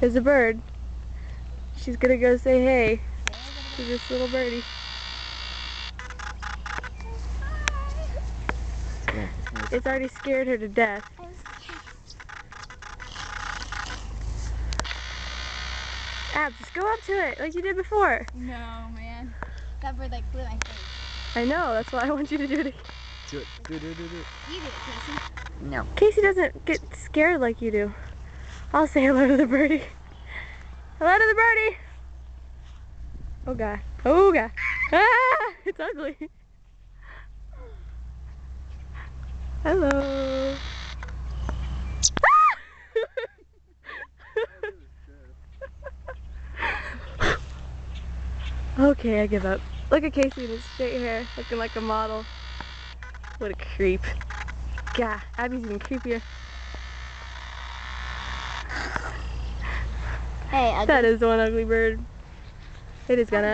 There's a bird. She's gonna go say hey to this little birdie. It's already scared her to death. Abs, just go up to it like you did before. No, man. That bird like flew in my face. I know, that's why I want you to do it again. Do it. Do it. You do it, Casey. No. Casey doesn't get scared like you do. I'll say hello to the birdie. Hello to the birdie. Oh god. Oh god. Ah! It's ugly. Hello. Okay, I give up. Look at Casey in his straight hair, looking like a model. What a creep. God, Abby's even creepier. Hey, That is one ugly bird. It is gonna.